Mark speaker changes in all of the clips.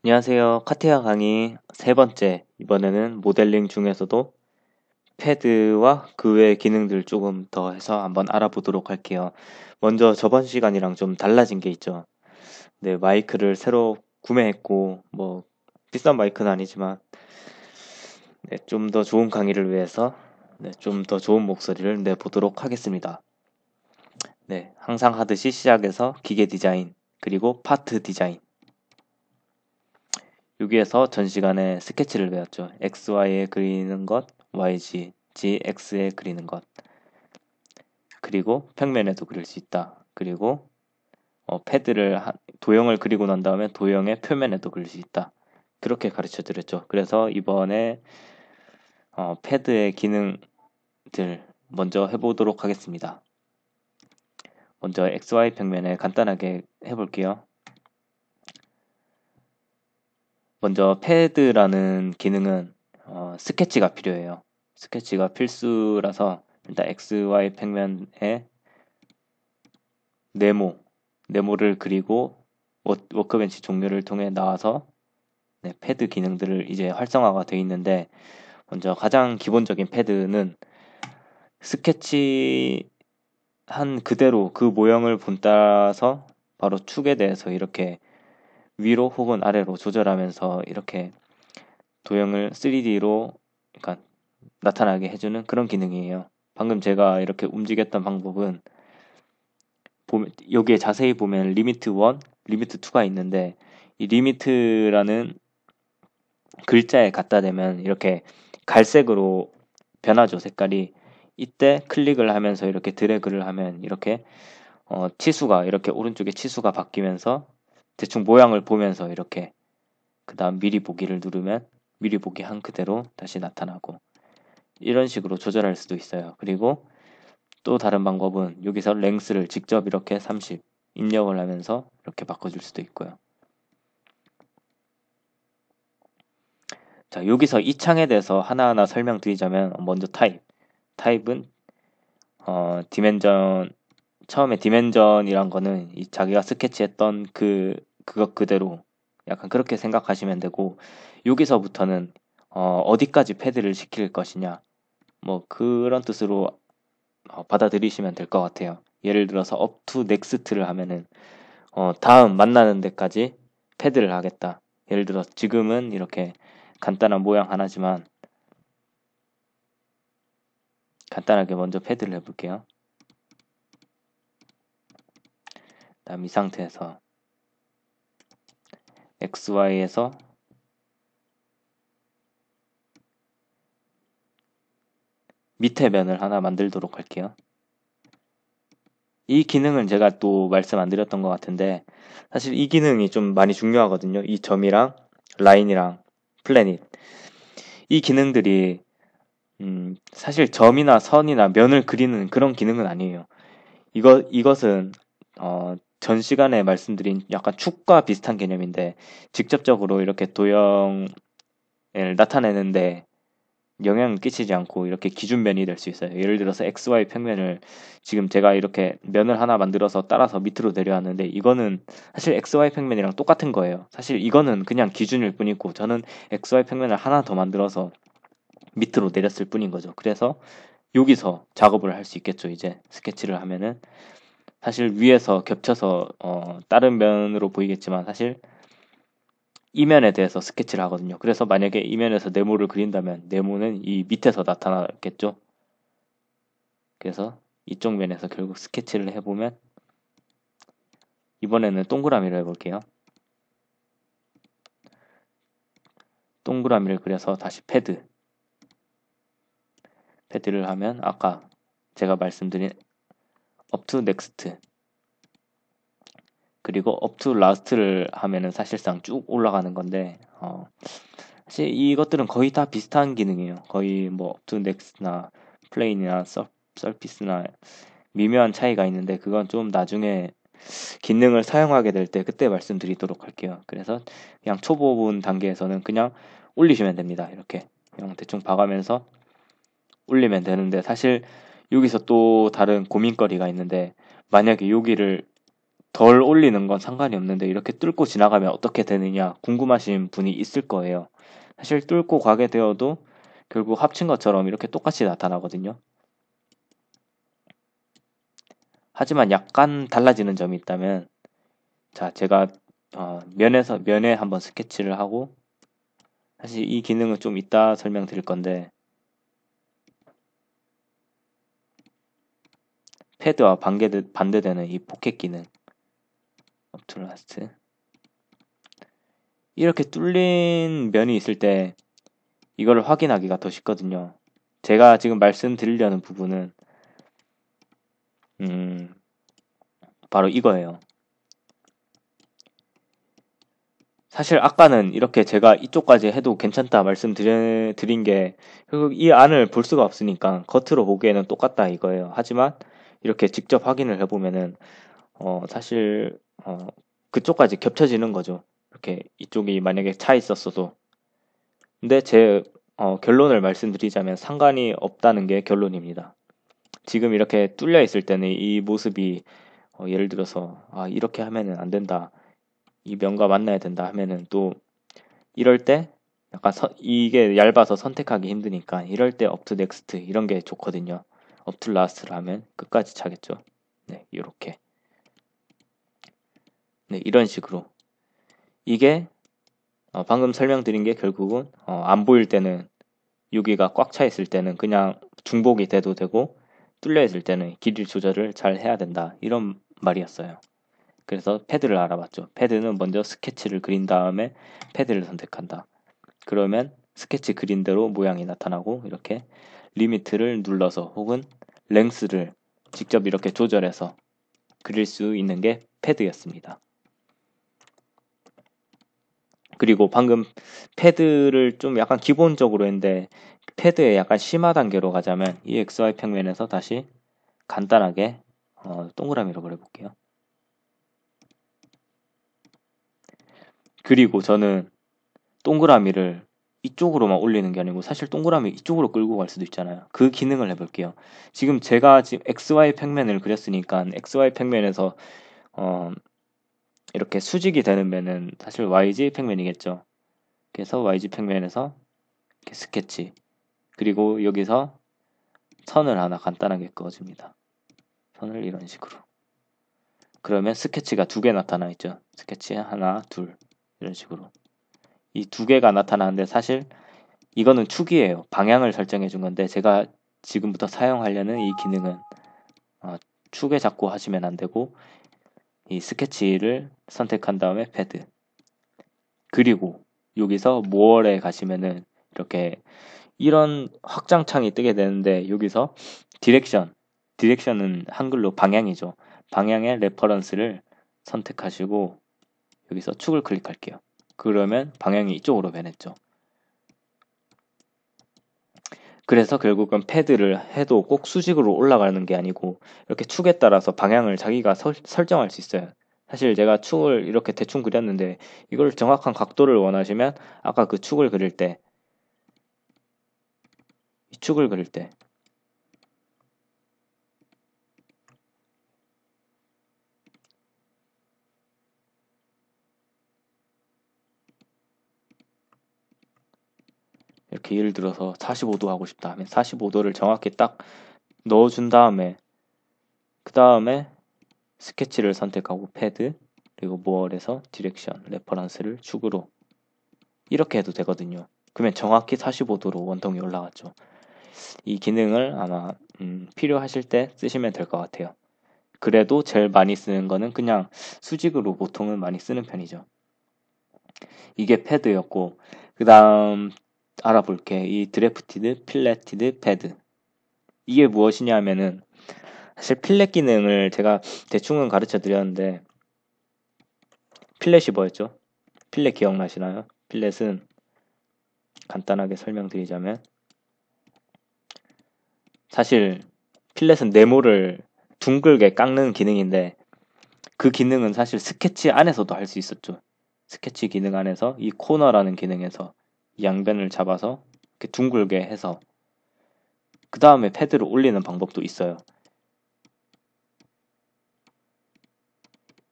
Speaker 1: 안녕하세요. 카티아 강의 세 번째. 이번에는 모델링 중에서도 패드와 그 외의 기능들 조금 더 해서 한번 알아보도록 할게요. 먼저 저번 시간이랑 좀 달라진 게 있죠. 네, 마이크를 새로 구매했고, 비싼 마이크는 아니지만, 네, 좀 더 좋은 강의를 위해서, 네, 좀 더 좋은 목소리를 내보도록 하겠습니다. 네, 항상 하듯이 시작해서 기계 디자인, 그리고 파트 디자인. 여기에서 전 시간에 스케치를 배웠죠. XY에 그리는 것, YG, GX에 그리는 것. 그리고 평면에도 그릴 수 있다. 그리고 도형을 그리고 난 다음에 도형의 표면에도 그릴 수 있다. 그렇게 가르쳐 드렸죠. 그래서 이번에 패드의 기능들 먼저 해보도록 하겠습니다. 먼저 XY 평면에 간단하게 해볼게요. 먼저 패드라는 기능은 스케치가 필요해요. 스케치가 필수라서 일단 XY 평면에 네모를 그리고 워크벤치 종류를 통해 나와서 네, 패드 기능들을 이제 활성화가 되어 있는데 먼저 가장 기본적인 패드는 스케치 한 그대로 그 모형을 본따서 바로 축에 대해서 이렇게 위로 혹은 아래로 조절하면서 이렇게 도형을 3D로 그러니까 나타나게 해주는 그런 기능이에요. 방금 제가 이렇게 움직였던 방법은 여기에 자세히 보면 리미트 1, 리미트 2가 있는데 이 리미트라는 글자에 갖다 대면 이렇게 갈색으로 변하죠, 색깔이. 이때 클릭을 하면서 이렇게 드래그를 하면 이렇게 치수가 이렇게 오른쪽에 치수가 바뀌면서 대충 모양을 보면서 이렇게 그 다음 미리 보기를 누르면 미리 보기 한 그대로 다시 나타나고 이런 식으로 조절할 수도 있어요. 그리고 또 다른 방법은 여기서 랭스를 직접 이렇게 30 입력을 하면서 이렇게 바꿔줄 수도 있고요. 자, 여기서 이 창에 대해서 하나하나 설명드리자면 먼저 타입은 디멘전 처음에 디멘전이란 거는 자기가 스케치했던 그것 그대로 약간 그렇게 생각하시면 되고 여기서부터는 어디까지 패드를 시킬 것이냐 뭐 그런 뜻으로 받아들이시면 될 것 같아요. 예를 들어서 up to next를 하면은 다음 만나는 데까지 패드를 하겠다. 예를 들어 지금은 이렇게 간단한 모양 하나지만 간단하게 먼저 패드를 해볼게요. 다음 이 상태에서 XY에서 밑에 면을 하나 만들도록 할게요. 이 기능은 제가 또 말씀 안 드렸던 것 같은데 사실 이 기능이 좀 많이 중요하거든요. 이 점이랑 라인이랑 플래닛 이 기능들이 사실 점이나 선이나 면을 그리는 그런 기능은 아니에요. 이것은 전 시간에 말씀드린 약간 축과 비슷한 개념인데 직접적으로 이렇게 도형을 나타내는데 영향을 끼치지 않고 이렇게 기준면이 될 수 있어요. 예를 들어서 XY 평면을 지금 제가 이렇게 면을 하나 만들어서 따라서 밑으로 내려왔는데 이거는 사실 XY 평면이랑 똑같은 거예요. 사실 이거는 그냥 기준일 뿐이고 저는 XY 평면을 하나 더 만들어서 밑으로 내렸을 뿐인 거죠. 그래서 여기서 작업을 할 수 있겠죠. 이제 스케치를 하면은 사실 위에서 겹쳐서 다른 면으로 보이겠지만 사실 이면에 대해서 스케치를 하거든요. 그래서 만약에 이면에서 네모를 그린다면 네모는 이 밑에서 나타나겠죠. 그래서 이쪽 면에서 결국 스케치를 해보면 이번에는 동그라미를 해볼게요. 동그라미를 그려서 다시 패드를 하면 아까 제가 말씀드린 up to next 그리고 up to last를 하면은 사실상 쭉 올라가는 건데 사실 이것들은 거의 다 비슷한 기능이에요. 거의 뭐 up to next나 plane이나 surface나 미묘한 차이가 있는데 그건 좀 나중에 기능을 사용하게 될 때 그때 말씀드리도록 할게요. 그래서 그냥 초보분 단계에서는 그냥 올리시면 됩니다. 이렇게 그냥 대충 봐가면서 올리면 되는데 사실 여기서 또 다른 고민거리가 있는데 만약에 여기를 덜 올리는 건 상관이 없는데 이렇게 뚫고 지나가면 어떻게 되느냐 궁금하신 분이 있을 거예요. 사실 뚫고 가게 되어도 결국 합친 것처럼 이렇게 똑같이 나타나거든요. 하지만 약간 달라지는 점이 있다면, 자, 제가 면에 한번 스케치를 하고, 사실 이 기능은 좀 이따 설명드릴 건데, 패드와 반대되는 이 포켓 기능, 업툴라스트. 이렇게 뚫린 면이 있을 때 이거를 확인하기가 더 쉽거든요. 제가 지금 말씀드리려는 부분은 바로 이거예요. 사실 아까는 이렇게 제가 이쪽까지 해도 괜찮다 말씀드린 게 결국 이 안을 볼 수가 없으니까 겉으로 보기에는 똑같다 이거예요. 하지만 이렇게 직접 확인을 해보면은 사실 그쪽까지 겹쳐지는 거죠. 이렇게 이쪽이 만약에 차 있었어도. 근데 제 결론을 말씀드리자면 상관이 없다는 게 결론입니다. 지금 이렇게 뚫려 있을 때는 이 모습이 예를 들어서 이렇게 하면은 안 된다. 이 면과 만나야 된다 하면은 또 이럴 때 약간 이게 얇아서 선택하기 힘드니까 이럴 때 up to next 이런 게 좋거든요. up to last를 하면 끝까지 차겠죠. 네, 이렇게. 네, 이런 식으로. 이게 방금 설명드린 게 결국은 안 보일 때는 여기가 꽉 차 있을 때는 그냥 중복이 돼도 되고 뚫려 있을 때는 길이 조절을 잘 해야 된다. 이런 말이었어요. 그래서 패드를 알아봤죠. 패드는 먼저 스케치를 그린 다음에 패드를 선택한다. 그러면 스케치 그린 대로 모양이 나타나고 이렇게 리미트를 눌러서 혹은 랭스를 직접 이렇게 조절해서 그릴 수 있는 게 패드였습니다. 그리고 방금 패드를 좀 약간 기본적으로 했는데 패드의 약간 심화 단계로 가자면 이 XY 평면에서 다시 간단하게 동그라미로 그려볼게요. 그리고 저는 동그라미를 이쪽으로만 올리는 게 아니고 사실 동그라미 이쪽으로 끌고 갈 수도 있잖아요. 그 기능을 해볼게요. 제가 지금 XY 평면을 그렸으니까 XY 평면에서 이렇게 수직이 되는 면은 사실 YG 평면이겠죠. 그래서 YG 평면에서 이렇게 스케치 그리고 여기서 선을 하나 간단하게 그어줍니다. 선을 이런 식으로. 그러면 스케치가 두 개 나타나 있죠. 스케치 하나, 둘 이런 식으로. 이 두 개가 나타나는데 사실 이거는 축이에요. 방향을 설정해 준 건데 제가 지금부터 사용하려는 이 기능은 축에 잡고 하시면 안 되고 이 스케치를 선택한 다음에 패드 그리고 여기서 모어에 가시면은 이렇게 이런 확장창이 뜨게 되는데 여기서 디렉션은 한글로 방향이죠. 방향의 레퍼런스를 선택하시고 여기서 축을 클릭할게요. 그러면 방향이 이쪽으로 변했죠. 그래서 결국은 패드를 해도 꼭 수직으로 올라가는 게 아니고 이렇게 축에 따라서 방향을 자기가 설정할 수 있어요. 사실 제가 축을 이렇게 대충 그렸는데 이걸 정확한 각도를 원하시면 아까 그 축을 그릴 때 이 축을 그릴 때 이렇게 예를 들어서 45도 하고 싶다 하면 45도를 정확히 딱 넣어준 다음에 그 다음에 스케치를 선택하고 패드 그리고 모어에서 디렉션 레퍼런스를 축으로 이렇게 해도 되거든요. 그러면 정확히 45도로 원통이 올라갔죠. 이 기능을 아마 필요하실 때 쓰시면 될 것 같아요. 그래도 제일 많이 쓰는 거는 그냥 수직으로 보통은 많이 쓰는 편이죠. 이게 패드였고 그 다음 알아볼게. 이 드래프티드, 필레티드, 패드 이게 무엇이냐 하면은 사실 필렛 기능을 제가 대충은 가르쳐 드렸는데 필렛이 뭐였죠? 필렛 기억나시나요? 필렛은 간단하게 설명드리자면 사실 필렛은 네모를 둥글게 깎는 기능인데 그 기능은 사실 스케치 안에서도 할 수 있었죠. 스케치 기능 안에서 이 코너라는 기능에서 양변을 잡아서 이렇게 둥글게 해서 그 다음에 패드를 올리는 방법도 있어요.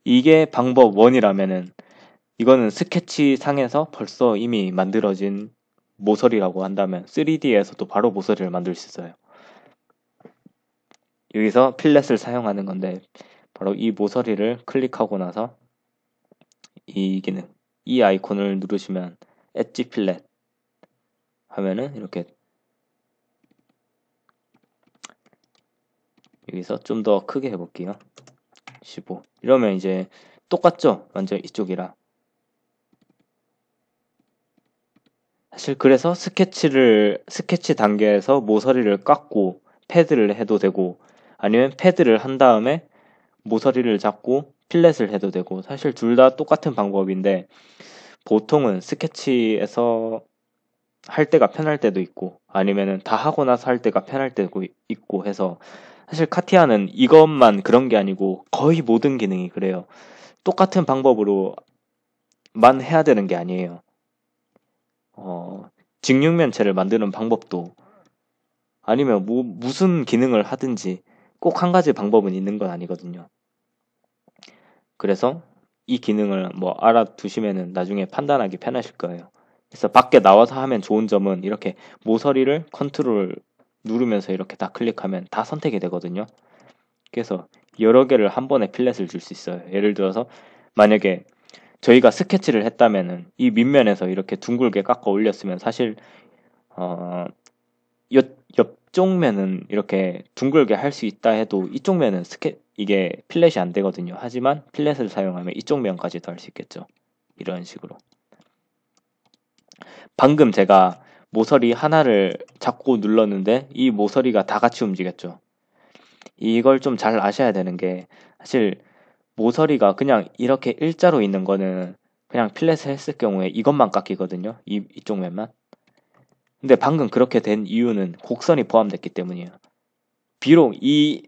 Speaker 1: 이게 방법 1이라면은 이거는 스케치 상에서 벌써 이미 만들어진 모서리라고 한다면 3D에서도 바로 모서리를 만들 수 있어요. 여기서 필렛을 사용하는 건데 바로 이 모서리를 클릭하고 나서 이 기능, 이 아이콘을 누르시면 엣지 필렛 하면은 이렇게 여기서 좀 더 크게 해볼게요. 15. 이러면 이제 똑같죠? 완전 이쪽이랑. 사실 그래서 스케치 단계에서 모서리를 깎고 패드를 해도 되고 아니면 패드를 한 다음에 모서리를 잡고 필렛을 해도 되고 사실 둘 다 똑같은 방법인데 보통은 스케치에서 할 때가 편할 때도 있고 아니면은 다 하고 나서 할 때가 편할 때도 있고 해서 사실 카티아는 이것만 그런 게 아니고 거의 모든 기능이 그래요. 똑같은 방법으로만 해야 되는 게 아니에요. 직육면체를 만드는 방법도 아니면 무슨 기능을 하든지 꼭 한 가지 방법은 있는 건 아니거든요. 그래서 이 기능을 뭐 알아두시면은 나중에 판단하기 편하실 거예요. 그래서 밖에 나와서 하면 좋은 점은 이렇게 모서리를 컨트롤 누르면서 이렇게 다 클릭하면 다 선택이 되거든요. 그래서 여러 개를 한 번에 필렛을 줄 수 있어요. 예를 들어서 만약에 저희가 스케치를 했다면은 이 밑면에서 이렇게 둥글게 깎아 올렸으면 사실 어, 옆쪽 면은 이렇게 둥글게 할 수 있다 해도 이쪽 면은 이게 필렛이 안 되거든요. 하지만 필렛을 사용하면 이쪽 면까지도 할 수 있겠죠. 이런 식으로. 방금 제가 모서리 하나를 잡고 눌렀는데 이 모서리가 다 같이 움직였죠. 이걸 좀 잘 아셔야 되는 게 사실 모서리가 그냥 이렇게 일자로 있는 거는 그냥 필렛을 했을 경우에 이것만 깎이거든요. 이쪽 면만. 근데 방금 그렇게 된 이유는 곡선이 포함됐기 때문이에요. 비록 이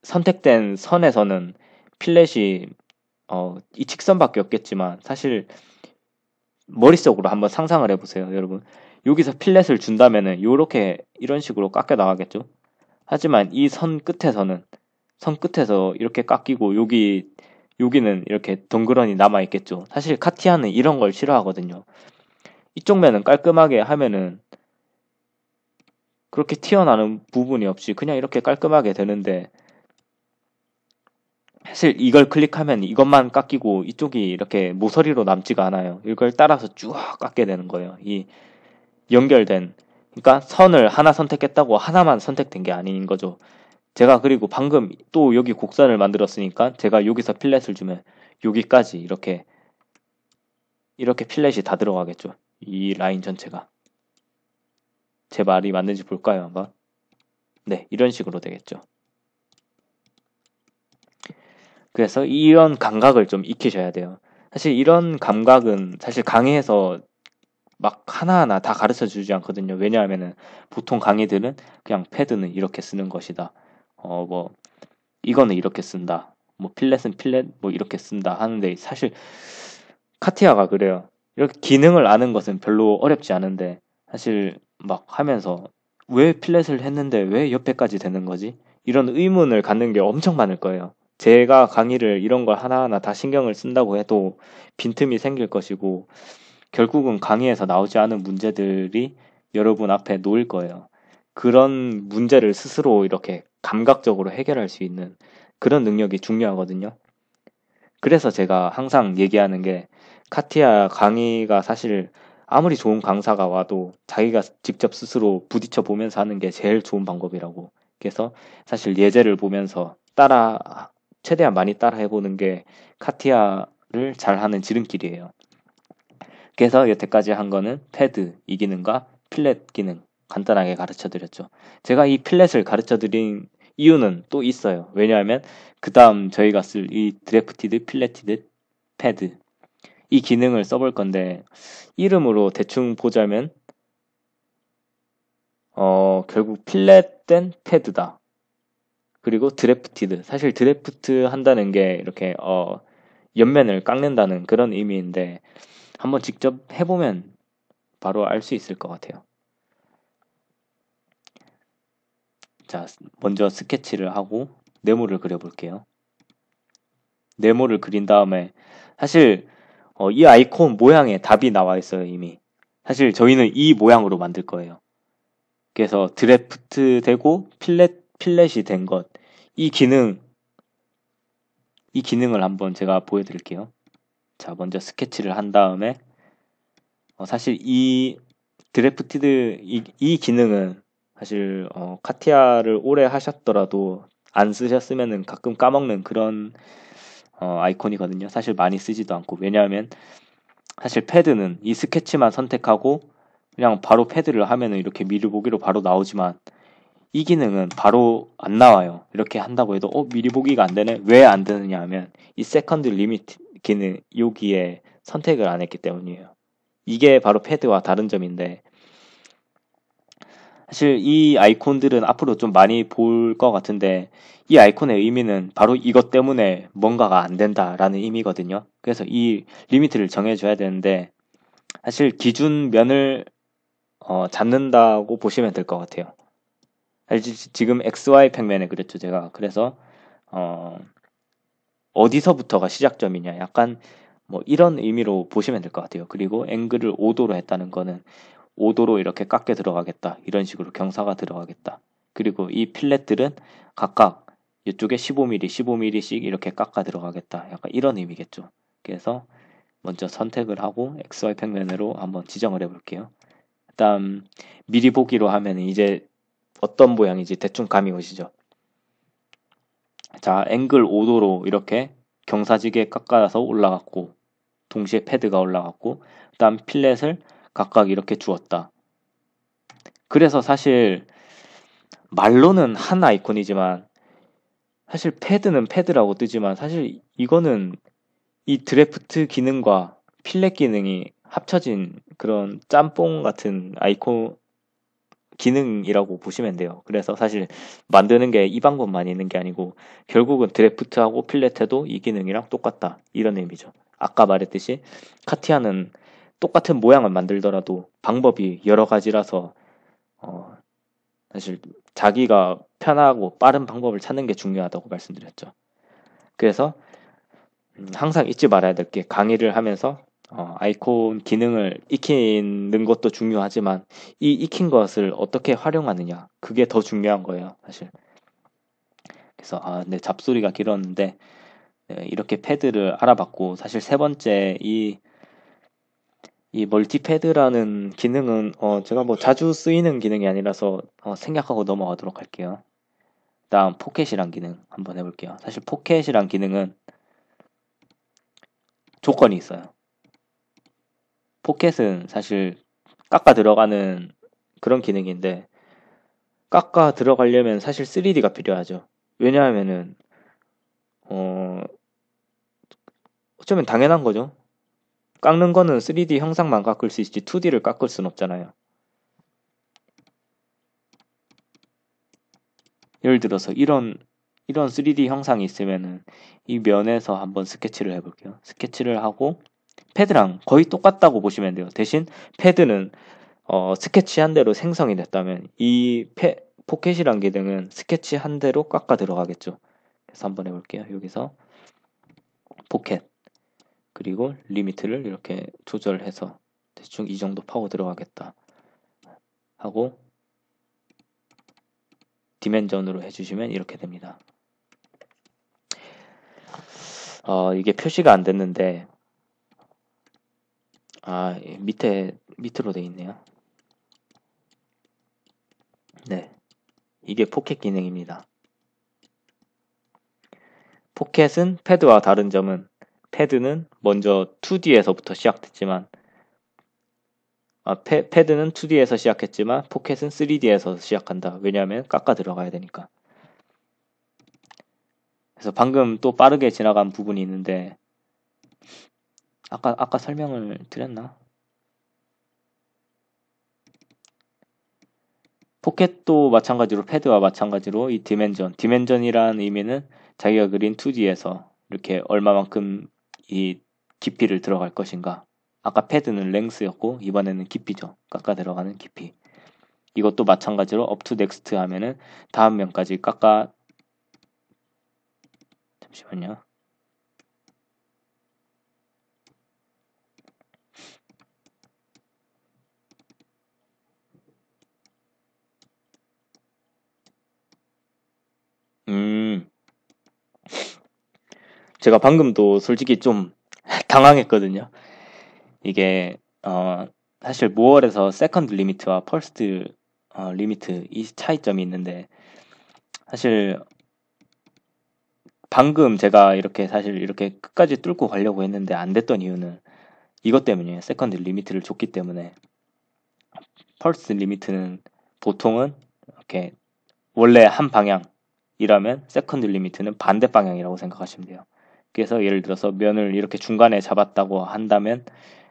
Speaker 1: 선택된 선에서는 필렛이 이 직선밖에 없겠지만 사실 머릿속으로 한번 상상을 해보세요, 여러분. 여기서 필렛을 준다면은 요렇게 이런 식으로 깎여 나가겠죠. 하지만 이 선 끝에서 이렇게 깎이고 여기는 이렇게 덩그러니 남아 있겠죠. 사실 카티아는 이런 걸 싫어하거든요. 이쪽 면은 깔끔하게 하면은 그렇게 튀어나오는 부분이 없이 그냥 이렇게 깔끔하게 되는데 사실 이걸 클릭하면 이것만 깎이고 이쪽이 이렇게 모서리로 남지가 않아요. 이걸 따라서 쭉 깎게 되는 거예요. 이 연결된 그러니까 선을 하나 선택했다고 하나만 선택된 게 아닌 거죠. 제가 그리고 방금 또 여기 곡선을 만들었으니까 제가 여기서 필렛을 주면 여기까지 이렇게 필렛이 다 들어가겠죠. 이 라인 전체가. 제 말이 맞는지 볼까요, 한번? 네, 이런 식으로 되겠죠. 그래서 이런 감각을 좀 익히셔야 돼요. 사실 이런 감각은 사실 강의에서 막 하나하나 다 가르쳐 주지 않거든요. 왜냐하면은 보통 강의들은 그냥 패드는 이렇게 쓰는 것이다. 뭐 이거는 이렇게 쓴다. 뭐 필렛은 필렛 뭐 이렇게 쓴다 하는데 사실 카티아가 그래요. 이렇게 기능을 아는 것은 별로 어렵지 않은데 사실 막 하면서 왜 필렛을 했는데 왜 옆에까지 되는 거지? 이런 의문을 갖는 게 엄청 많을 거예요. 제가 강의를 이런 걸 하나하나 다 신경을 쓴다고 해도 빈틈이 생길 것이고 결국은 강의에서 나오지 않은 문제들이 여러분 앞에 놓일 거예요. 그런 문제를 스스로 이렇게 감각적으로 해결할 수 있는 그런 능력이 중요하거든요. 그래서 제가 항상 얘기하는 게 카티아 강의가 사실 아무리 좋은 강사가 와도 자기가 직접 스스로 부딪혀 보면서 하는 게 제일 좋은 방법이라고. 그래서 사실 예제를 보면서 최대한 많이 따라 해보는 게 카티아를 잘하는 지름길이에요. 그래서 여태까지 한 거는 패드 이 기능과 필렛 기능 간단하게 가르쳐 드렸죠. 제가 이 필렛을 가르쳐 드린 이유는 또 있어요. 왜냐하면 그 다음 저희가 쓸 이 드래프티드, 필렛티드, 패드 이 기능을 써볼 건데 이름으로 대충 보자면 결국 필렛된 패드다. 그리고 드래프티드 사실 드래프트 한다는 게 이렇게 옆면을 깎는다는 그런 의미인데 한번 직접 해보면 바로 알 수 있을 것 같아요. 자, 먼저 스케치를 하고 네모를 그려볼게요. 네모를 그린 다음에 사실 이 아이콘 모양에 답이 나와 있어요, 이미. 사실 저희는 이 모양으로 만들 거예요. 그래서 드래프트 되고 필렛이 된 것. 이 기능, 이 기능을 한번 제가 보여드릴게요. 자, 먼저 스케치를 한 다음에 사실 이 드래프티드 이 기능은 사실 카티아를 오래 하셨더라도 안 쓰셨으면은 가끔 까먹는 그런 아이콘이거든요. 사실 많이 쓰지도 않고. 왜냐하면 사실 패드는 이 스케치만 선택하고 그냥 바로 패드를 하면은 이렇게 미리 보기로 바로 나오지만 이 기능은 바로 안 나와요. 이렇게 한다고 해도 미리 보기가 안 되네. 왜 안 되느냐 하면 이 세컨드 리미트 기능 여기에 선택을 안 했기 때문이에요. 이게 바로 패드와 다른 점인데 사실 이 아이콘들은 앞으로 좀 많이 볼 것 같은데 이 아이콘의 의미는 바로 이것 때문에 뭔가가 안 된다라는 의미거든요. 그래서 이 리미트를 정해줘야 되는데 사실 기준면을 잡는다고 보시면 될 것 같아요. 지금 XY 평면에 그랬죠 제가. 그래서 어디서부터가 시작점이냐 약간 뭐 이런 의미로 보시면 될 것 같아요. 그리고 앵글을 5도로 했다는 거는 5도로 이렇게 깎여 들어가겠다. 이런 식으로 경사가 들어가겠다. 그리고 이 필렛들은 각각 이쪽에 15mm, 15mm씩 이렇게 깎아 들어가겠다. 약간 이런 의미겠죠. 그래서 먼저 선택을 하고 XY 평면으로 한번 지정을 해볼게요. 일단 미리 보기로 하면 이제 어떤 모양인지 대충 감이 오시죠. 자, 앵글 5도로 이렇게 경사지게 깎아서 올라갔고 동시에 패드가 올라갔고 그다음 필렛을 각각 이렇게 주었다. 그래서 사실 말로는 한 아이콘이지만 사실 패드는 패드라고 뜨지만 사실 이거는 이 드래프트 기능과 필렛 기능이 합쳐진 그런 짬뽕 같은 아이콘 기능이라고 보시면 돼요. 그래서 사실 만드는 게 이 방법만 있는 게 아니고 결국은 드래프트하고 필렛해도 이 기능이랑 똑같다. 이런 의미죠. 아까 말했듯이 카티아는 똑같은 모양을 만들더라도 방법이 여러 가지라서 어, 사실 자기가 편하고 빠른 방법을 찾는 게 중요하다고 말씀드렸죠. 그래서 항상 잊지 말아야 될 게 강의를 하면서 아이콘 기능을 익히는 것도 중요하지만 이 익힌 것을 어떻게 활용하느냐 그게 더 중요한 거예요 사실. 그래서 네, 잡소리가 길었는데 네, 이렇게 패드를 알아봤고 사실 세 번째 이 멀티패드라는 기능은 제가 뭐 자주 쓰이는 기능이 아니라서 생략하고 넘어가도록 할게요. 다음 포켓이란 기능 한번 해볼게요. 사실 포켓이란 기능은 조건이 있어요. 포켓은 사실 깎아 들어가는 그런 기능인데 깎아 들어가려면 사실 3D가 필요하죠. 왜냐하면은 어 어쩌면 당연한 거죠. 깎는 거는 3D 형상만 깎을 수 있지 2D를 깎을 순 없잖아요. 예를 들어서 이런 3D 형상이 있으면은 이 면에서 한번 스케치를 해볼게요. 스케치를 하고 패드랑 거의 똑같다고 보시면 돼요. 대신 패드는 스케치한 대로 생성이 됐다면 이 포켓이란 기능은 스케치한 대로 깎아 들어가겠죠. 그래서 한번 해볼게요. 여기서 포켓 그리고 리미트를 이렇게 조절해서 대충 이 정도 파고 들어가겠다 하고 디멘전으로 해주시면 이렇게 됩니다. 이게 표시가 안 됐는데 밑으로 돼 있네요. 네, 이게 포켓 기능입니다. 포켓은 패드와 다른 점은 패드는 먼저 2D에서부터 시작됐지만 패드는 2D에서 시작했지만 포켓은 3D에서 시작한다. 왜냐하면 깎아 들어가야 되니까. 그래서 방금 또 빠르게 지나간 부분이 있는데 아까 설명을 드렸나? 포켓도 마찬가지로 패드와 마찬가지로 이 디멘전이라는 의미는 자기가 그린 2D에서 이렇게 얼마만큼 이 깊이를 들어갈 것인가. 아까 패드는 랭스였고 이번에는 깊이죠. 깎아 들어가는 깊이. 이것도 마찬가지로 up to next 하면은 다음 면까지 잠시만요. 음, 제가 방금도 솔직히 좀 당황했거든요. 이게, 사실 모월에서 세컨드 리미트와 퍼스트 리미트 이 차이점이 있는데, 사실 방금 제가 이렇게 사실 이렇게 끝까지 뚫고 가려고 했는데 안 됐던 이유는 이것 때문이에요. 세컨드 리미트를 줬기 때문에. 퍼스트 리미트는 보통은 이렇게 원래 한 방향이라면 세컨드 리미트는 반대 방향이라고 생각하시면 돼요. 그래서 예를 들어서 면을 이렇게 중간에 잡았다고 한다면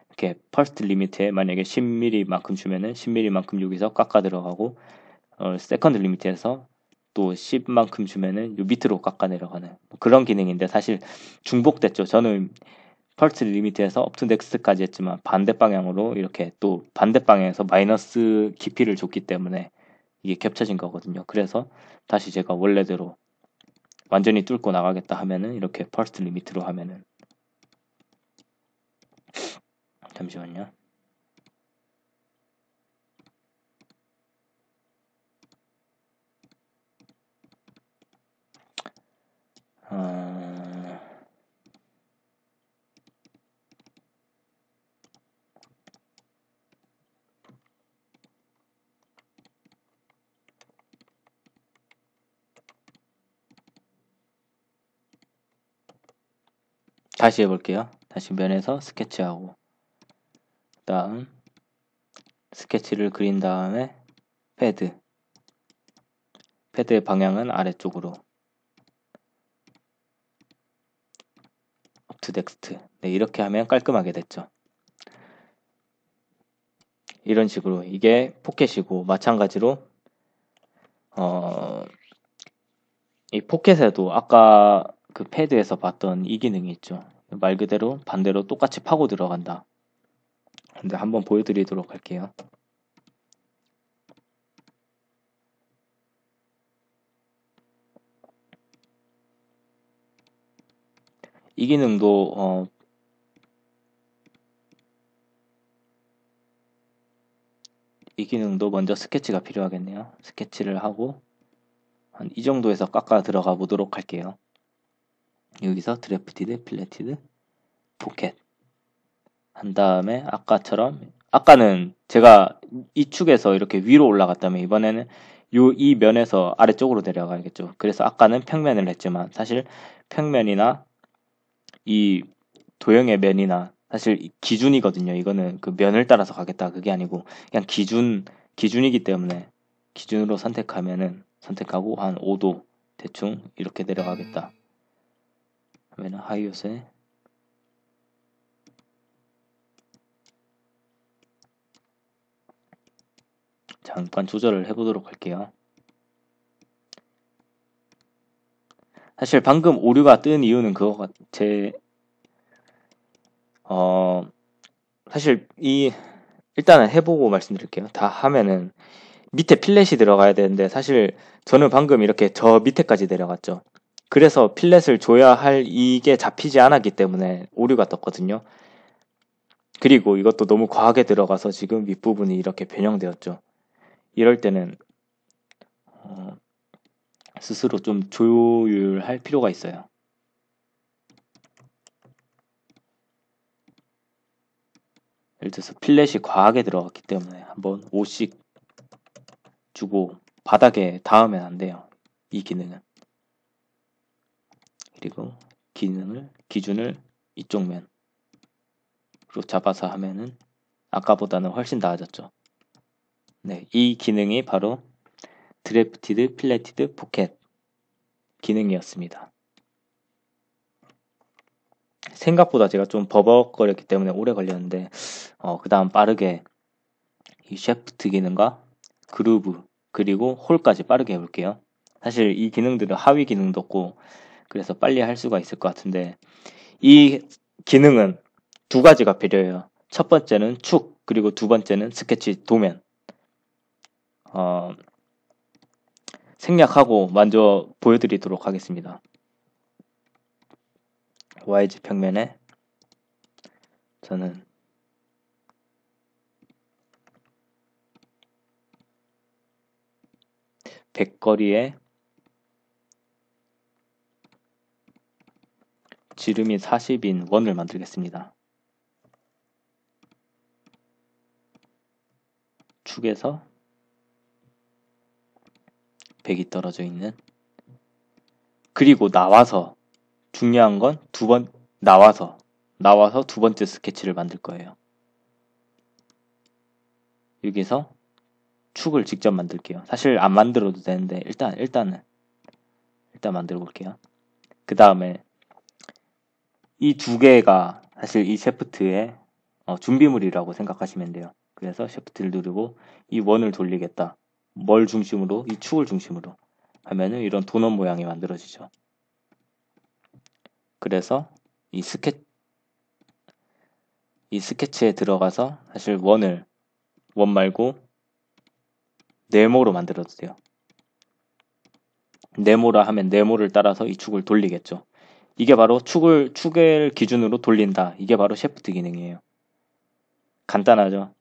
Speaker 1: 이렇게 퍼스트 리미트에 만약에 10mm만큼 주면은 10mm만큼 여기서 깎아 들어가고 세컨드 리미트에서 또 10만큼 주면은 요 밑으로 깎아 내려가는 뭐 그런 기능인데 사실 중복됐죠. 저는 펄스 리미트에서 업투 넥스트까지 했지만 반대 방향으로 이렇게 또 반대 방향에서 마이너스 깊이를 줬기 때문에 이게 겹쳐진 거거든요. 그래서 다시 제가 원래대로 완전히 뚫고 나가겠다 하면은 이렇게 퍼스트 리미트로 하면은 잠시만요. 어... 다시 해볼게요. 다시 면에서 스케치하고 그다음 스케치를 그린 다음에 패드 패드의 방향은 아래쪽으로 up to next. 네, 이렇게 하면 깔끔하게 됐죠. 이런 식으로 이게 포켓이고 마찬가지로 어, 이 포켓에도 아까 그 패드에서 봤던 이 기능이 있죠. 말 그대로 반대로 똑같이 파고 들어간다. 근데 한번 보여드리도록 할게요. 이 기능도 이 기능도 먼저 스케치가 필요하겠네요. 스케치를 하고 한 이 정도에서 깎아 들어가 보도록 할게요. 여기서 드래프티드, 필레티드, 포켓 한 다음에 아까처럼 아까는 제가 이 축에서 이렇게 위로 올라갔다면 이번에는 이 면에서 아래쪽으로 내려가야겠죠. 그래서 아까는 평면을 했지만 사실 평면이나 이 도형의 면이나 사실 기준이거든요. 이거는 그 면을 따라서 가겠다 그게 아니고 그냥 기준이기 때문에 기준으로 선택하면은 선택하고 한 5도 대충 이렇게 내려가겠다. 그러면 하이옷에 잠깐 조절을 해보도록 할게요. 사실 방금 오류가 뜬 이유는 그거 제 사실 일단은 해보고 말씀드릴게요. 다 하면은 밑에 필렛이 들어가야 되는데 사실 저는 방금 이렇게 저 밑에까지 내려갔죠. 그래서 필렛을 줘야 할 이게 잡히지 않았기 때문에 오류가 떴거든요. 그리고 이것도 너무 과하게 들어가서 지금 윗부분이 이렇게 변형되었죠. 이럴 때는 어, 스스로 좀 조율할 필요가 있어요. 예를 들어서 필렛이 과하게 들어갔기 때문에 한번 5씩 주고 바닥에 닿으면 안 돼요. 이 기능은. 그리고 기준을 이쪽 면으로 잡아서 하면은 아까보다는 훨씬 나아졌죠. 네, 이 기능이 바로 드래프티드 필레티드 포켓 기능이었습니다. 생각보다 제가 좀 버벅거렸기 때문에 오래 걸렸는데 그 다음 빠르게 이 쉐프트 기능과 그루브 그리고 홀까지 빠르게 해볼게요. 사실 이 기능들은 하위 기능도 없고 그래서 빨리 할 수가 있을 것 같은데 이 기능은 두 가지가 필요해요. 첫 번째는 축 그리고 두 번째는 스케치 도면. 어, 생략하고 먼저 보여드리도록 하겠습니다. YG 평면에 저는 백거리에 지름이 40인 원을 만들겠습니다. 축에서 100이 떨어져 있는, 그리고 나와서 중요한 건 나와서 두 번째 스케치를 만들 거예요. 여기서 축을 직접 만들게요. 사실 안 만들어도 되는데 일단 만들어 볼게요. 그 다음에 이 두 개가 사실 이 샤프트의 준비물이라고 생각하시면 돼요. 그래서 샤프트를 누르고 이 원을 돌리겠다. 뭘 중심으로? 이 축을 중심으로 하면은 이런 도넛 모양이 만들어지죠. 그래서 이 스케치에 들어가서 사실 원 말고 네모로 만들어도 돼요. 네모라 하면 네모를 따라서 이 축을 돌리겠죠. 이게 바로 축을 기준으로 돌린다. 이게 바로 샤프트 기능이에요. 간단하죠?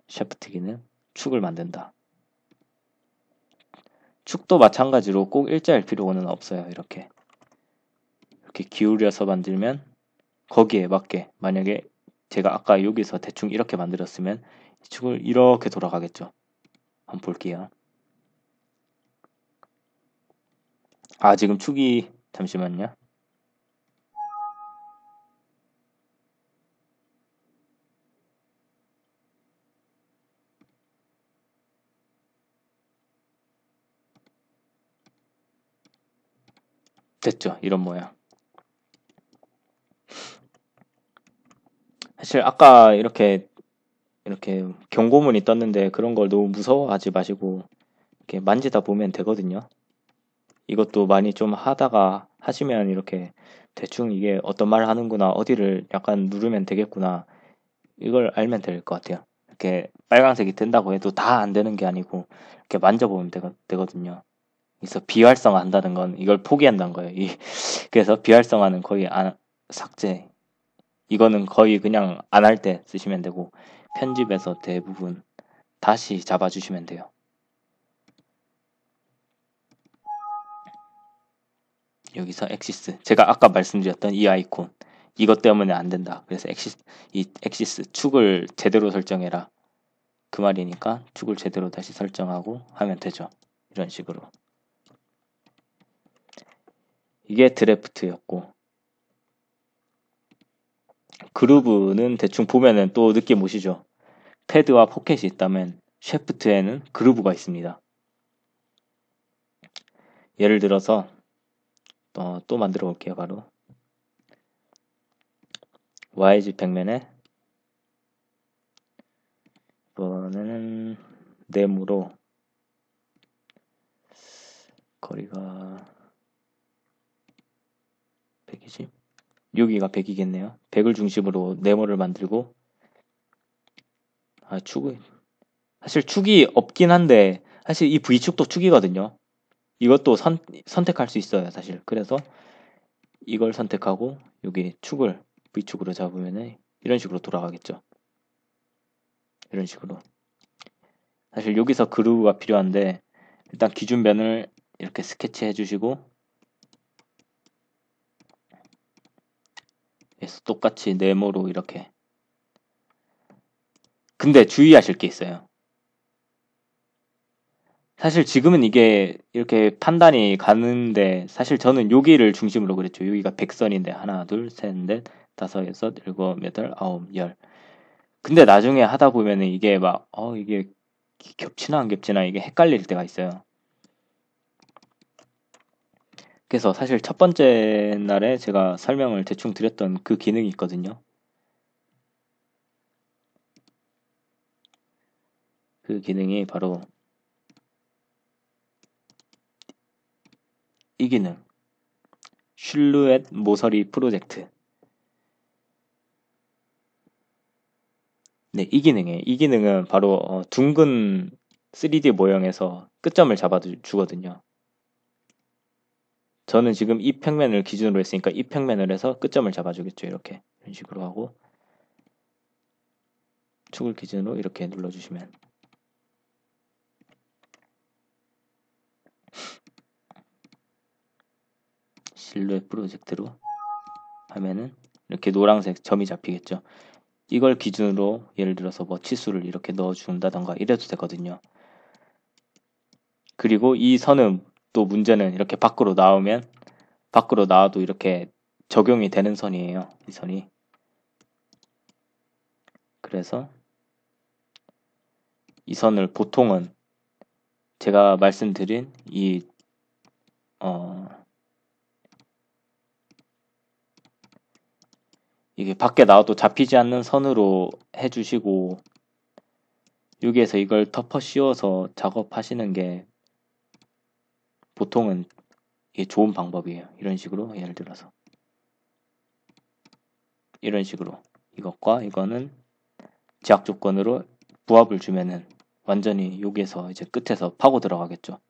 Speaker 1: 샤프트 기능, 축을 만든다. 축도 마찬가지로 꼭 일자일 필요는 없어요. 이렇게 기울여서 만들면 거기에 맞게, 만약에 제가 아까 여기서 대충 이렇게 만들었으면 이 축을 이렇게 돌아가겠죠. 한번 볼게요. 지금 축이, 잠시만요. 됐죠? 이런 모양. 사실 아까 이렇게 경고문이 떴는데 그런 걸 너무 무서워하지 마시고 이렇게 만지다 보면 되거든요. 이것도 많이 좀 하다가 하시면 이렇게 대충 이게 어떤 말을 하는구나, 어디를 약간 누르면 되겠구나, 이걸 알면 될 것 같아요. 이렇게 빨간색이 뜬다고 해도 다 안 되는 게 아니고 이렇게 만져보면 되거든요. 그래서 비활성화 한다는 건 이걸 포기한다는 거예요. 그래서 비활성화는 거의 삭제. 이거는 거의 그냥 안 할 때 쓰시면 되고, 편집에서 대부분 다시 잡아주시면 돼요. 여기서 엑시스, 제가 아까 말씀드렸던 이 아이콘, 이것 때문에 안 된다. 그래서 엑시스 축을 제대로 설정해라, 그 말이니까 축을 제대로 다시 설정하고 하면 되죠. 이런 식으로. 이게 드래프트였고, 그루브는 대충 보면은 또 느낌 오시죠? 패드와 포켓이 있다면 샤프트에는 그루브가 있습니다. 예를 들어서 또 만들어 볼게요. 바로 YG 평면에 이번에는 네모로, 거리가 100이지? 여기가 100이겠네요. 100을 중심으로 네모를 만들고, 사실 축이 없긴 한데 사실 이 V축도 축이거든요. 이것도 선택할 수 있어요, 사실. 그래서 이걸 선택하고 여기 축을 V축으로 잡으면 이런 식으로 돌아가겠죠. 이런 식으로. 사실 여기서 그루브가 필요한데 일단 기준면을 이렇게 스케치해 주시고, 그래서 똑같이 네모로 이렇게. 근데 주의하실 게 있어요. 사실 지금은 이게 이렇게 판단이 가는데, 사실 저는 여기를 중심으로 그랬죠. 여기가 100선인데 하나, 둘, 셋, 넷, 다섯, 여섯, 일곱, 여덟, 아홉, 열. 근데 나중에 하다 보면은 이게 막 이게 겹치나 안 겹치나 이게 헷갈릴 때가 있어요. 그래서 사실 첫 번째 날에 제가 설명을 대충 드렸던 그 기능이 있거든요. 그 기능이 바로 이 기능, 실루엣 모서리 프로젝트. 네, 이 기능이에요. 이 기능은 바로 둥근 3D 모형에서 끝점을 잡아주거든요. 저는 지금 이 평면을 기준으로 했으니까 이 평면을 해서 끝점을 잡아주겠죠. 이렇게, 이런 식으로 하고 축을 기준으로 이렇게 눌러주시면, 실루엣 프로젝트로 하면은 이렇게 노란색 점이 잡히겠죠. 이걸 기준으로 예를 들어서 뭐 치수를 이렇게 넣어준다던가 이래도 되거든요. 그리고 이 선은 또 문제는 이렇게 밖으로 나와도 이렇게 적용이 되는 선이에요. 이 선이. 그래서 이 선을 보통은 제가 말씀드린 이게 밖에 나와도 잡히지 않는 선으로 해주시고 여기에서 이걸 덮어 씌워서 작업하시는 게 보통은 이게 좋은 방법이에요. 이런 식으로 예를 들어서 이런 식으로 이것과 이거는 제약 조건으로 부합을 주면은 완전히 여기에서 이제 끝에서 파고 들어가겠죠.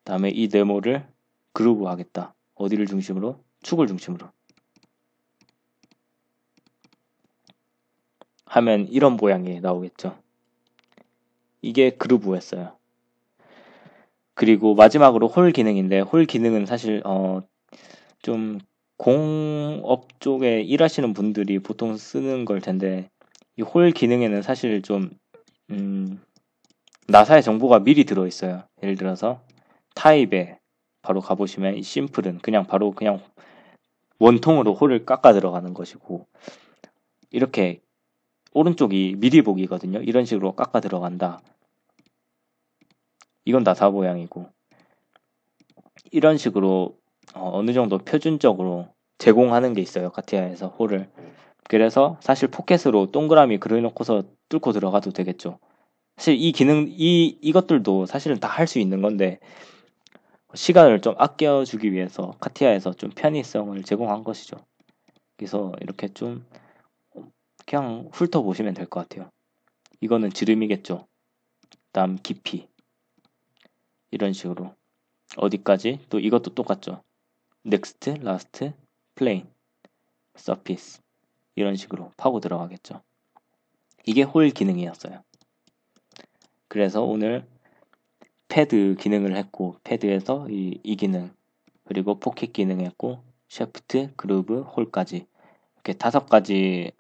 Speaker 1: 다음에 이 네모를 그루브 하겠다. 어디를 중심으로? 축을 중심으로. 하면 이런 모양이 나오겠죠. 이게 그루브였어요. 그리고 마지막으로 홀 기능인데 홀 기능은 사실 좀 공업 쪽에 일하시는 분들이 보통 쓰는 걸 텐데 이 홀 기능에는 사실 좀 나사의 정보가 미리 들어있어요. 예를 들어서 타입에 바로 가보시면 이 심플은 그냥 바로 그냥 원통으로 홀을 깎아 들어가는 것이고 이렇게 오른쪽이 미리 보기거든요. 이런 식으로 깎아 들어간다. 이건 나사 모양이고 이런 식으로 어느 정도 표준적으로 제공하는 게 있어요. 카티아에서 홀을. 그래서 사실 포켓으로 동그라미 그려놓고서 뚫고 들어가도 되겠죠. 사실 이 기능, 이것들도 사실은 다 할 수 있는 건데, 시간을 좀 아껴주기 위해서 카티아에서 좀 편의성을 제공한 것이죠. 그래서 이렇게 좀 그냥 훑어보시면 될 것 같아요. 이거는 지름이겠죠. 다음 깊이. 이런 식으로. 어디까지? 또 이것도 똑같죠. 넥스트, 라스트, 플레인, 서피스. 이런 식으로 파고 들어가겠죠. 이게 홀 기능이었어요. 그래서 오늘 패드 기능을 했고 패드에서 이 기능 그리고 포켓 기능 했고 샤프트, 그루브, 홀까지 이렇게 5가지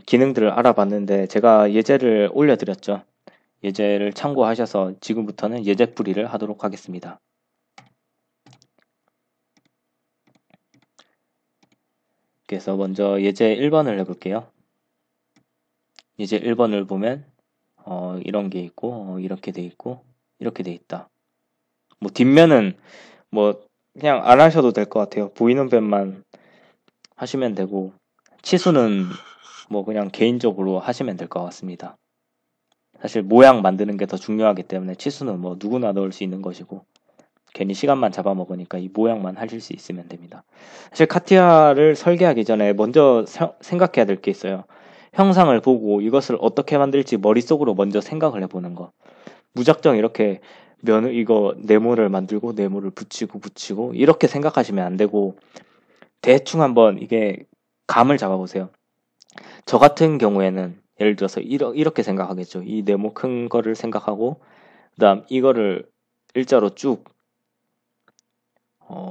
Speaker 1: 기능들을 알아봤는데 제가 예제를 올려드렸죠. 예제를 참고하셔서 지금부터는 예제풀이를 하도록 하겠습니다. 그래서 먼저 예제 1번을 해볼게요. 예제 1번을 보면 이런 게 있고 이렇게 돼 있고 이렇게 돼 있다. 뭐 뒷면은 뭐 그냥 안 하셔도 될 것 같아요. 보이는 뱀만 하시면 되고 치수는 뭐 그냥 개인적으로 하시면 될 것 같습니다. 사실 모양 만드는 게 더 중요하기 때문에 치수는 뭐 누구나 넣을 수 있는 것이고 괜히 시간만 잡아먹으니까 이 모양만 하실 수 있으면 됩니다. 사실 카티아를 설계하기 전에 먼저 생각해야 될 게 있어요. 형상을 보고 이것을 어떻게 만들지 머릿속으로 먼저 생각을 해보는 거. 무작정 이렇게 이거 네모를 만들고 네모를 붙이고 이렇게 생각하시면 안 되고 대충 한번 이게 감을 잡아보세요. 저 같은 경우에는 예를 들어서 이렇게 생각하겠죠. 이 네모 큰 거를 생각하고 그다음 이거를 일자로 쭉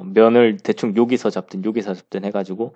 Speaker 1: 면을 대충 여기서 잡든 해가지고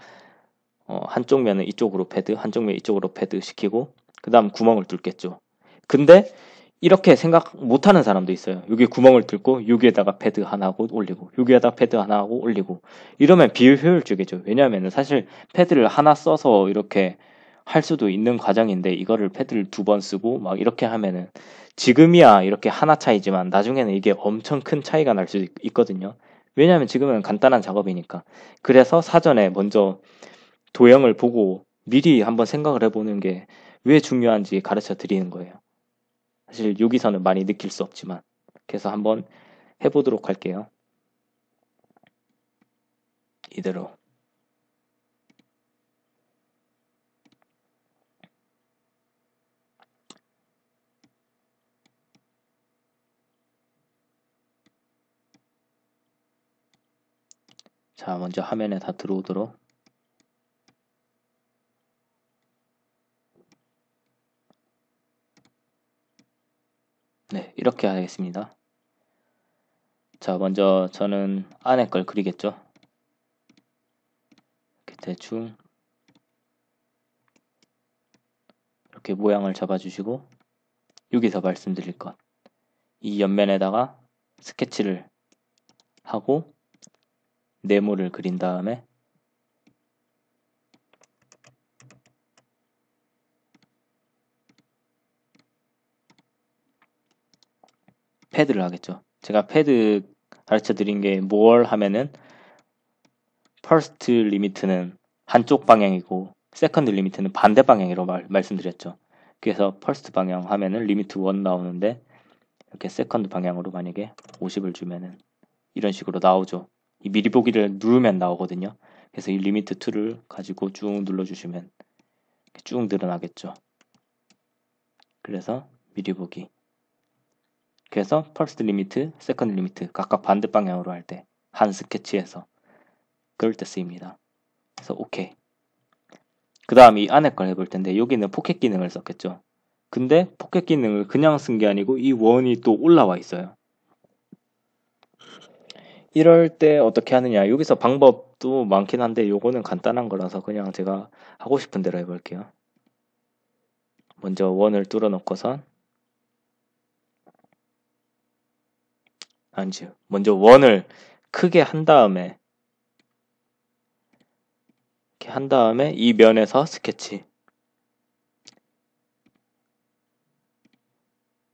Speaker 1: 한쪽 면은 이쪽으로 패드, 한쪽 면 이쪽으로 패드 시키고 그 다음 구멍을 뚫겠죠. 근데 이렇게 생각 못하는 사람도 있어요. 여기 구멍을 뚫고 여기에다가 패드 하나 하고 올리고 여기에다 패드 하나 하고 올리고 이러면 비효율적이죠. 왜냐하면 사실 패드를 하나 써서 이렇게 할 수도 있는 과정인데 이거를 패드를 2번 쓰고 막 이렇게 하면은 지금이야 이렇게 하나 차이지만 나중에는 이게 엄청 큰 차이가 날 수 있거든요. 왜냐하면 지금은 간단한 작업이니까. 그래서 사전에 먼저 도형을 보고 미리 한번 생각을 해보는 게 왜 중요한지 가르쳐 드리는 거예요. 사실 여기서는 많이 느낄 수 없지만. 그래서 한번 해보도록 할게요. 이대로. 자, 먼저 화면에 다 들어오도록. 네, 이렇게 하겠습니다. 자, 먼저 저는 안에 걸 그리겠죠. 대충 이렇게 모양을 잡아주시고, 여기서 말씀드릴 것, 이 옆면에다가 스케치를 하고 네모를 그린 다음에 패드를 하겠죠. 제가 패드 가르쳐 드린 게 뭘 하면은 퍼스트 리미트는 한쪽 방향이고 세컨드 리미트는 반대 방향으로 말씀드렸죠. 그래서 퍼스트 방향 하면은 리미트 1 나오는데, 이렇게 세컨드 방향으로 만약에 50을 주면은 이런 식으로 나오죠. 이 미리 보기를 누르면 나오거든요. 그래서 이 리미트 2를 가지고 쭉 눌러주시면 쭉 늘어나겠죠. 그래서 미리 보기. 그래서 퍼스트 리미트, 세컨드 리미트 각각 반대 방향으로 할 때 한 스케치에서 그럴 때 쓰입니다. 그래서 오케이. 그 다음 이 안에 걸 해볼 텐데, 여기는 포켓 기능을 썼겠죠. 근데 포켓 기능을 그냥 쓴 게 아니고 이 원이 또 올라와 있어요. 이럴 때 어떻게 하느냐, 여기서 방법도 많긴 한데 요거는 간단한 거라서 그냥 제가 하고 싶은 대로 해볼게요. 먼저 원을 뚫어 놓고선, 아니지, 먼저 원을 크게 한 다음에 이렇게 한 다음에 이 면에서 스케치,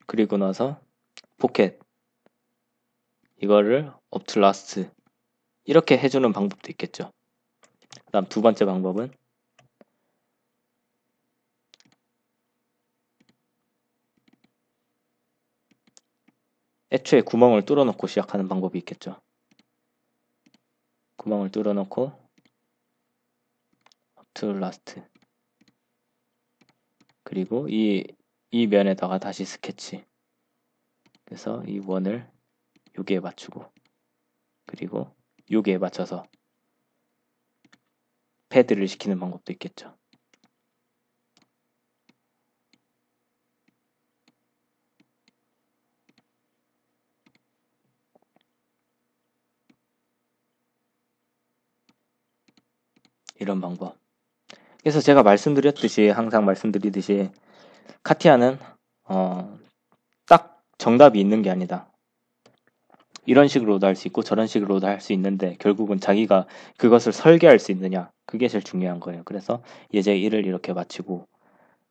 Speaker 1: 그리고 나서 포켓, 이거를 up to last 이렇게 해주는 방법도 있겠죠. 그 다음 두 번째 방법은 애초에 구멍을 뚫어 놓고 시작하는 방법이 있겠죠. 구멍을 뚫어 놓고 up to last, 그리고 이 면에다가 다시 스케치, 그래서 이 원을 여기에 맞추고, 그리고 여기에 맞춰서 패드를 시키는 방법도 있겠죠. 이런 방법. 그래서 제가 말씀드렸듯이, 항상 말씀드리듯이 카티아는 딱 정답이 있는 게 아니다. 이런 식으로도 할 수 있고 저런 식으로도 할 수 있는데, 결국은 자기가 그것을 설계할 수 있느냐, 그게 제일 중요한 거예요. 그래서 예제 1을 이렇게 마치고,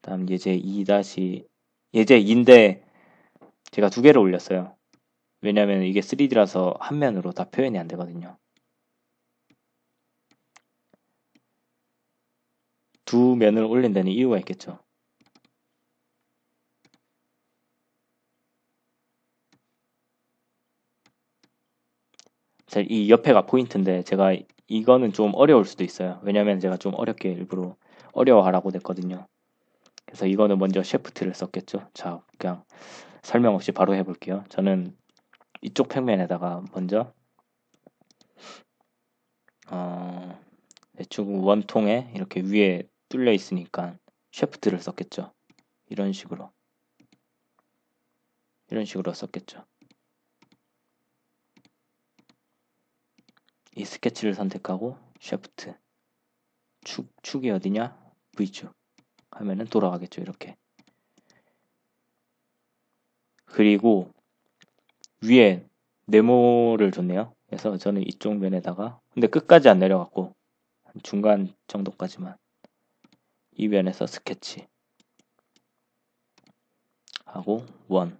Speaker 1: 다음 예제 2 예제 2인데 제가 두 개를 올렸어요. 왜냐면 이게 3D라서 한 면으로 다 표현이 안 되거든요. 두 면을 올린 데는 이유가 있겠죠. 이 옆에가 포인트인데, 제가 이거는 좀 어려울 수도 있어요. 왜냐면 제가 좀 어렵게 일부러 어려워하라고 냈거든요. 그래서 이거는 먼저 셰프트를 썼겠죠. 자, 그냥 설명 없이 바로 해볼게요. 저는 이쪽 평면에다가 먼저 대충 원통에 이렇게 위에 뚫려 있으니까 셰프트를 썼겠죠. 이런 식으로 썼겠죠. 이 스케치를 선택하고 셰프트, 축이 어디냐? V축 하면은 돌아가겠죠. 이렇게. 그리고 위에 네모를 줬네요. 그래서 저는 이쪽 면에다가, 근데 끝까지 안 내려갔고 중간 정도까지만, 이 면에서 스케치 하고 원.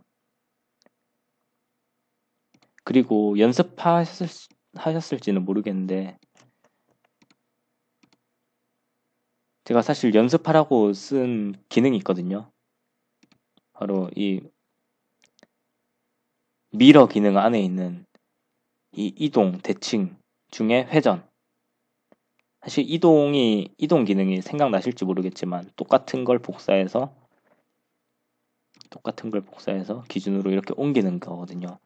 Speaker 1: 그리고 연습하셨을지는 모르겠는데, 제가 사실 연습하라고 쓴 기능이 있거든요. 바로 이 미러 기능 안에 있는 이 이동, 대칭 중에 회전. 사실 이동 기능이 생각나실지 모르겠지만, 똑같은 걸 복사해서 기준으로 이렇게 옮기는 거거든요.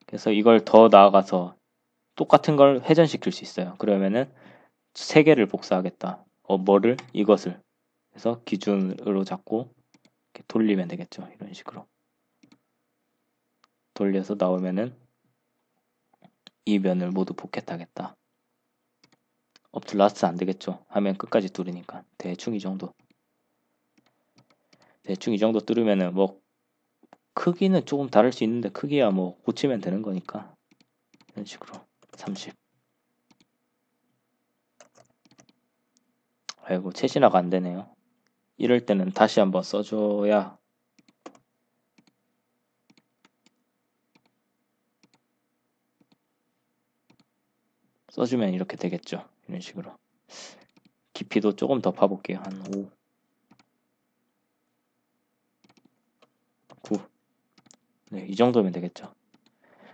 Speaker 1: 그래서 이걸 더 나아가서 똑같은 걸 회전시킬 수 있어요. 그러면은 세 개를 복사하겠다. 이것을. 그래서 기준으로 잡고 이렇게 돌리면 되겠죠. 이런 식으로. 돌려서 나오면은 이 면을 모두 포켓하겠다. 업투 라스트 안 되겠죠. 화면 끝까지 뚫으니까 대충 이 정도 뚫으면은 뭐 크기는 조금 다를 수 있는데 크기야 뭐 고치면 되는 거니까 이런 식으로 30. 아이고 채신화가 안 되네요. 이럴 때는 다시 한번 써줘야 써주면 이렇게 되겠죠. 이런 식으로 깊이도 조금 더 파볼게요. 한 5, 9. 네, 이 정도면 되겠죠.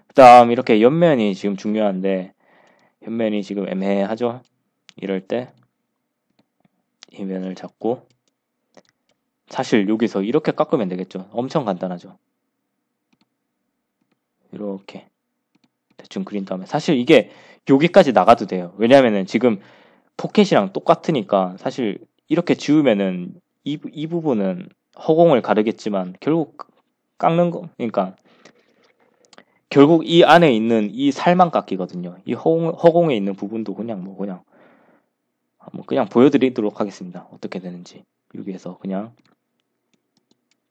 Speaker 1: 그 다음 이렇게 옆면이 지금 중요한데 옆면이 지금 애매하죠. 이럴 때 이 면을 잡고 사실 여기서 이렇게 깎으면 되겠죠. 엄청 간단하죠. 이렇게 대충 그린 다음에 사실 이게 여기까지 나가도 돼요. 왜냐면은 지금 포켓이랑 똑같으니까 사실 이렇게 지우면은 이 부분은 허공을 가르겠지만 결국 깎는 거 그러니까 결국 이 안에 있는 이 살만 깎이거든요. 이 허공에 있는 부분도 그냥 그냥 보여드리도록 하겠습니다. 어떻게 되는지 여기에서 그냥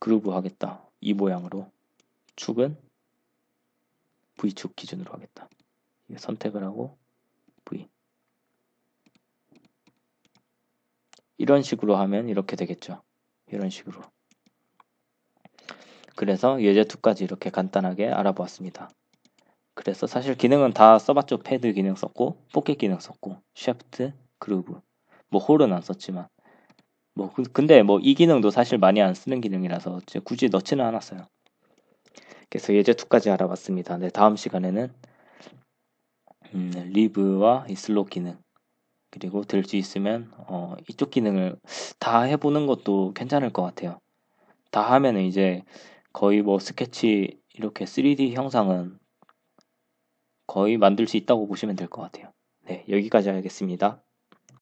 Speaker 1: 그루브 하겠다. 이 모양으로 축은 V축 기준으로 하겠다. 선택을 하고 V 이런 식으로 하면 이렇게 되겠죠. 이런 식으로. 그래서 예제2까지 이렇게 간단하게 알아보았습니다. 그래서 사실 기능은 다 써봤죠. 패드 기능 썼고 포켓 기능 썼고 쉐프트, 그루브 뭐 홀은 안 썼지만 뭐 근데 뭐 이 기능도 사실 많이 안 쓰는 기능이라서 굳이 넣지는 않았어요. 그래서 예제2까지 알아봤습니다. 네, 다음 시간에는 리브와 이 슬롯 기능 그리고 될 수 있으면 이쪽 기능을 다 해보는 것도 괜찮을 것 같아요. 다 하면은 이제 거의 뭐 스케치 이렇게 3D 형상은 거의 만들 수 있다고 보시면 될 것 같아요. 네, 여기까지 하겠습니다.